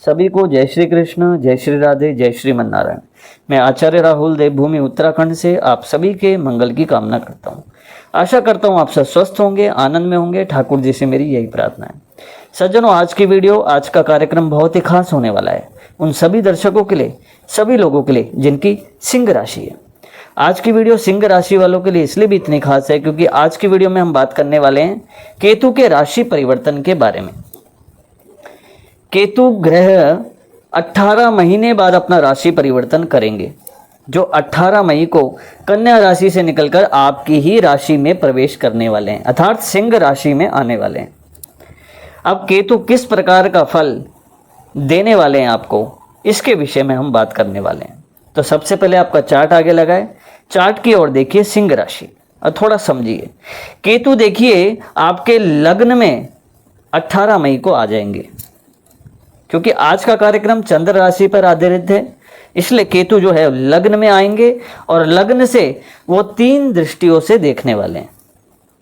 सभी को जय श्री कृष्ण, जय श्री राधे, जय श्रीमन नारायण। मैं आचार्य राहुल देवभूमि उत्तराखंड से आप सभी के मंगल की कामना करता हूँ। आशा करता हूँ आप सब स्वस्थ होंगे, आनंद में होंगे। ठाकुर जी से मेरी यही प्रार्थना है। सज्जनों, आज की वीडियो, आज का कार्यक्रम बहुत ही खास होने वाला है उन सभी दर्शकों के लिए, सभी लोगों के लिए जिनकी सिंह राशि है। आज की वीडियो सिंह राशि वालों के लिए इसलिए भी इतनी खास है क्योंकि आज की वीडियो में हम बात करने वाले हैं केतु के राशि परिवर्तन के बारे में। केतु ग्रह 18 महीने बाद अपना राशि परिवर्तन करेंगे, जो 18 मई को कन्या राशि से निकलकर आपकी ही राशि में प्रवेश करने वाले हैं, अर्थात सिंह राशि में आने वाले हैं। अब केतु किस प्रकार का फल देने वाले हैं आपको, इसके विषय में हम बात करने वाले हैं। तो सबसे पहले आपका चार्ट आगे लगाए, चार्ट की ओर देखिए सिंह राशि और थोड़ा समझिए। केतु देखिए आपके लग्न में 18 मई को आ जाएंगे, क्योंकि आज का कार्यक्रम चंद्र राशि पर आधारित है, इसलिए केतु जो है लग्न में आएंगे और लग्न से वो 3 दृष्टियों से देखने वाले हैं।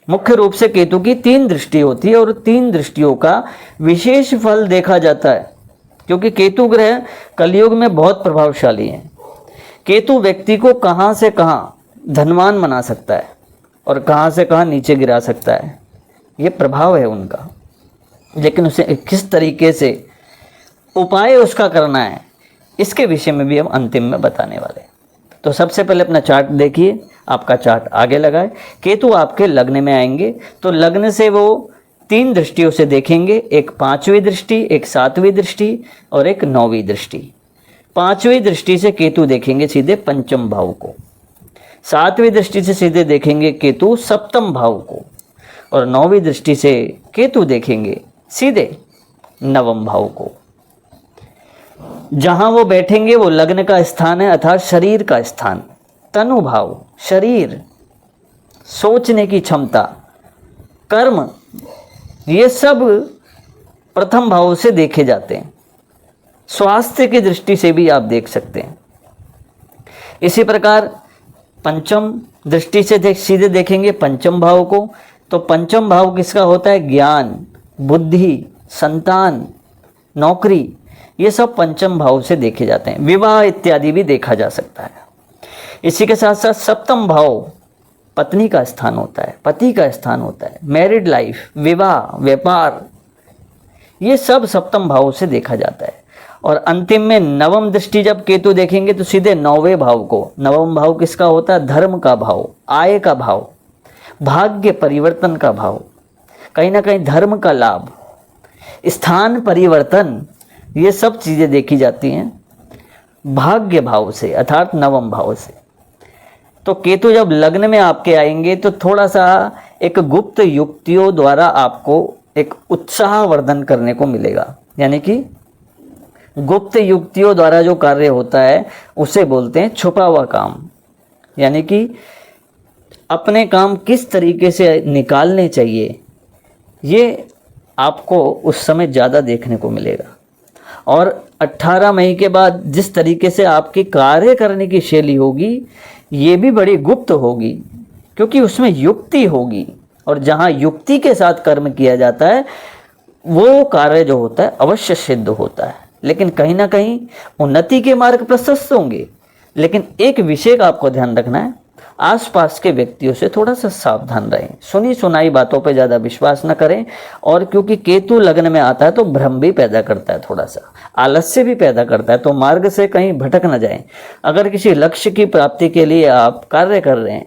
मुख्य रूप से केतु की 3 दृष्टि होती है और 3 दृष्टियों का विशेष फल देखा जाता है, क्योंकि केतु ग्रह कलयुग में बहुत प्रभावशाली है। केतु व्यक्ति को कहां से कहां धनवान बना सकता है और कहां से कहां नीचे गिरा सकता है, ये प्रभाव है उनका। लेकिन उसे किस तरीके से उपाय उसका करना है, इसके विषय में भी हम अंतिम में बताने वाले हैं। तो सबसे पहले अपना चार्ट देखिए, आपका चार्ट आगे लगाए। केतु आपके लग्न में आएंगे तो लग्न से वो 3 दृष्टियों से देखेंगे, एक 5वीं दृष्टि, एक 7वीं दृष्टि और एक 9वीं दृष्टि। 5वीं दृष्टि से केतु देखेंगे सीधे पंचम भाव को, 7वीं दृष्टि से सीधे देखेंगे केतु सप्तम भाव को और 9वीं दृष्टि से केतु देखेंगे सीधे नवम भाव को। जहां वो बैठेंगे वो लग्न का स्थान है, अर्थात शरीर का स्थान, तनु भाव, शरीर, सोचने की क्षमता, कर्म, ये सब प्रथम भाव से देखे जाते हैं। स्वास्थ्य की दृष्टि से भी आप देख सकते हैं। इसी प्रकार पंचम दृष्टि से सीधे देखेंगे पंचम भाव को, तो पंचम भाव किसका होता है? ज्ञान, बुद्धि, संतान, नौकरी, ये सब पंचम भाव से देखे जाते हैं। विवाह इत्यादि भी देखा जा सकता है। इसी के साथ साथ सप्तम भाव पत्नी का स्थान होता है, पति का स्थान होता है, मैरिड लाइफ, विवाह, व्यापार, ये सब सप्तम भाव से देखा जाता है। और अंतिम में नवम दृष्टि जब केतु देखेंगे तो सीधे 9वें भाव को। नवम भाव किसका होता है? धर्म का भाव, आय का भाव, भाग्य परिवर्तन का भाव, कहीं ना कहीं धर्म का लाभ, स्थान परिवर्तन, ये सब चीज़ें देखी जाती हैं भाग्य भाव से, अर्थात नवम भाव से। तो केतु जब लग्न में आपके आएंगे तो थोड़ा सा एक गुप्त युक्तियों द्वारा आपको एक उत्साहवर्धन करने को मिलेगा, यानी कि गुप्त युक्तियों द्वारा जो कार्य होता है उसे बोलते हैं छुपा हुआ काम। यानी कि अपने काम किस तरीके से निकालने चाहिए, ये आपको उस समय ज़्यादा देखने को मिलेगा। और 18 मई के बाद जिस तरीके से आपकी कार्य करने की शैली होगी, ये भी बड़ी गुप्त होगी, क्योंकि उसमें युक्ति होगी। और जहाँ युक्ति के साथ कर्म किया जाता है वो कार्य जो होता है अवश्य सिद्ध होता है। लेकिन कहीं ना कहीं उन्नति के मार्ग प्रशस्त होंगे। लेकिन एक विषय का आपको ध्यान रखना है, आसपास के व्यक्तियों से थोड़ा सा सावधान रहें, सुनी सुनाई बातों पे ज़्यादा विश्वास न करें। और क्योंकि केतु लग्न में आता है तो भ्रम भी पैदा करता है, थोड़ा सा आलस्य भी पैदा करता है, तो मार्ग से कहीं भटक न जाएं। अगर किसी लक्ष्य की प्राप्ति के लिए आप कार्य कर रहे हैं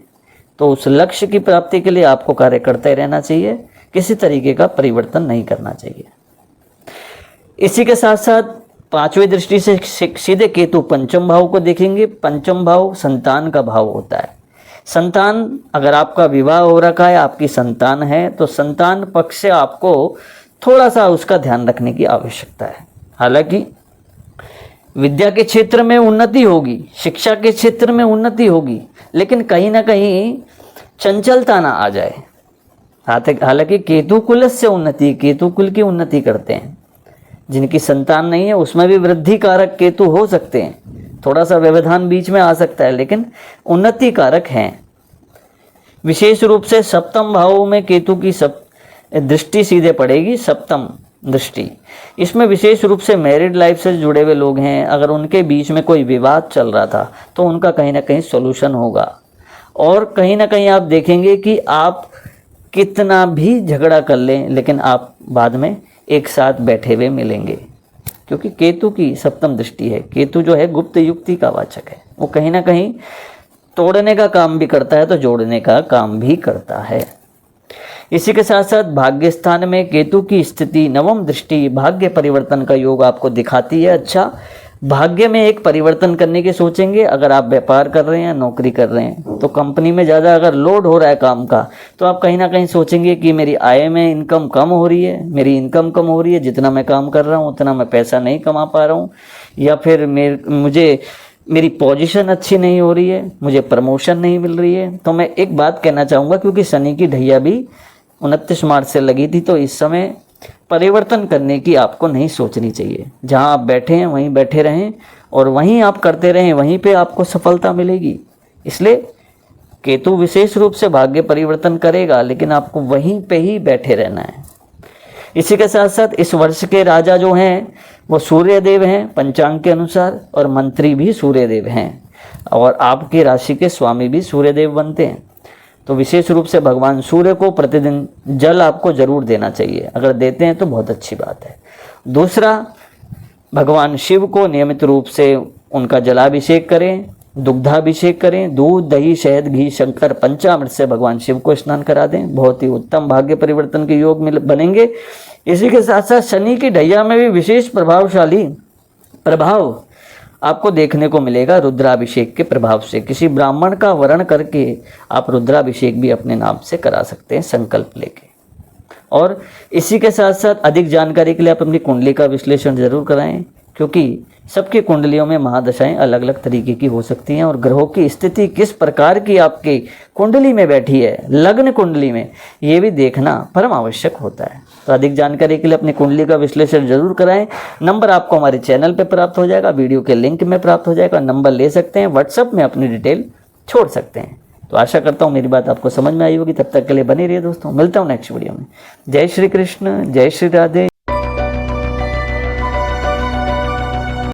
तो उस लक्ष्य की प्राप्ति के लिए आपको कार्य करते रहना चाहिए, किसी तरीके का परिवर्तन नहीं करना चाहिए। इसी के साथ साथ 5वीं दृष्टि से सीधे केतु पंचम भाव को देखेंगे। पंचम भाव संतान का भाव होता है। संतान, अगर आपका विवाह हो रखा है, आपकी संतान है, तो संतान पक्ष से आपको थोड़ा सा उसका ध्यान रखने की आवश्यकता है। हालांकि विद्या के क्षेत्र में उन्नति होगी, शिक्षा के क्षेत्र में उन्नति होगी, लेकिन कहीं ना कहीं चंचलता ना आ जाए। हालांकि केतु कुल से उन्नति, केतु कुल की उन्नति करते हैं। जिनकी संतान नहीं है उसमें भी वृद्धि कारक केतु हो सकते हैं, थोड़ा सा व्यवधान बीच में आ सकता है, लेकिन उन्नति कारक हैं। विशेष रूप से सप्तम भाव में केतु की दृष्टि सीधे पड़ेगी, सप्तम दृष्टि। इसमें विशेष रूप से मैरिड लाइफ से जुड़े हुए लोग हैं, अगर उनके बीच में कोई विवाद चल रहा था तो उनका कहीं ना कहीं सॉल्यूशन होगा। और कहीं ना कहीं आप देखेंगे कि आप कितना भी झगड़ा कर लें लेकिन आप बाद में एक साथ बैठे हुए मिलेंगे, क्योंकि केतु की सप्तम दृष्टि है। केतु जो है गुप्त युक्ति का वाचक है, वो कहीं ना कहीं तोड़ने का काम भी करता है तो जोड़ने का काम भी करता है। इसी के साथ साथ भाग्य स्थान में केतु की स्थिति नवम दृष्टि भाग्य परिवर्तन का योग आपको दिखाती है। अच्छा, भाग्य में एक परिवर्तन करने की सोचेंगे। अगर आप व्यापार कर रहे हैं, नौकरी कर रहे हैं, तो कंपनी में ज़्यादा अगर लोड हो रहा है काम का, तो आप कहीं ना कहीं सोचेंगे कि मेरी आय में इनकम कम हो रही है, मेरी इनकम कम हो रही है, जितना मैं काम कर रहा हूँ उतना मैं पैसा नहीं कमा पा रहा हूँ, या फिर मेरी पोजीशन अच्छी नहीं हो रही है, मुझे प्रमोशन नहीं मिल रही है। तो मैं एक बात कहना चाहूँगा, क्योंकि शनि की ढैया भी 29 मार्च से लगी थी, तो इस समय परिवर्तन करने की आपको नहीं सोचनी चाहिए। जहां आप बैठे हैं वहीं बैठे रहें और वहीं आप करते रहें, वहीं पे आपको सफलता मिलेगी। इसलिए केतु विशेष रूप से भाग्य परिवर्तन करेगा, लेकिन आपको वहीं पे ही बैठे रहना है। इसी के साथ साथ इस वर्ष के राजा जो हैं वो सूर्यदेव हैं पंचांग के अनुसार, और मंत्री भी सूर्यदेव हैं, और आपकी राशि के स्वामी भी सूर्यदेव बनते हैं। तो विशेष रूप से भगवान सूर्य को प्रतिदिन जल आपको जरूर देना चाहिए, अगर देते हैं तो बहुत अच्छी बात है। दूसरा, भगवान शिव को नियमित रूप से उनका जलाभिषेक करें, दुग्धाभिषेक करें, दूध दही शहद घी शंकर पंचामृत से भगवान शिव को स्नान करा दें, बहुत ही उत्तम भाग्य परिवर्तन के योग बनेंगे। इसी के साथ साथ शनि की ढैया में भी विशेष प्रभावशाली प्रभाव आपको देखने को मिलेगा रुद्राभिषेक के प्रभाव से। किसी ब्राह्मण का वरण करके आप रुद्राभिषेक भी अपने नाम से करा सकते हैं संकल्प लेके। और इसी के साथ साथ अधिक जानकारी के लिए आप अपनी कुंडली का विश्लेषण जरूर कराएं, क्योंकि सबकी कुंडलियों में महादशाएं अलग अलग तरीके की हो सकती हैं, और ग्रहों की स्थिति किस प्रकार की आपकी कुंडली में बैठी है, लग्न कुंडली में, ये भी देखना परम आवश्यक होता है। तो अधिक जानकारी के लिए अपनी कुंडली का विश्लेषण जरूर कराएं। नंबर आपको हमारे चैनल पे प्राप्त हो जाएगा, वीडियो के लिंक में प्राप्त हो जाएगा। नंबर ले सकते हैं, व्हाट्सएप में अपनी डिटेल छोड़ सकते हैं। तो आशा करता हूँ मेरी बात आपको समझ में आई होगी। तब तक के लिए बने रहिए दोस्तों, मिलता हूँ नेक्स्ट वीडियो में। जय श्री कृष्ण, जय श्री राधे।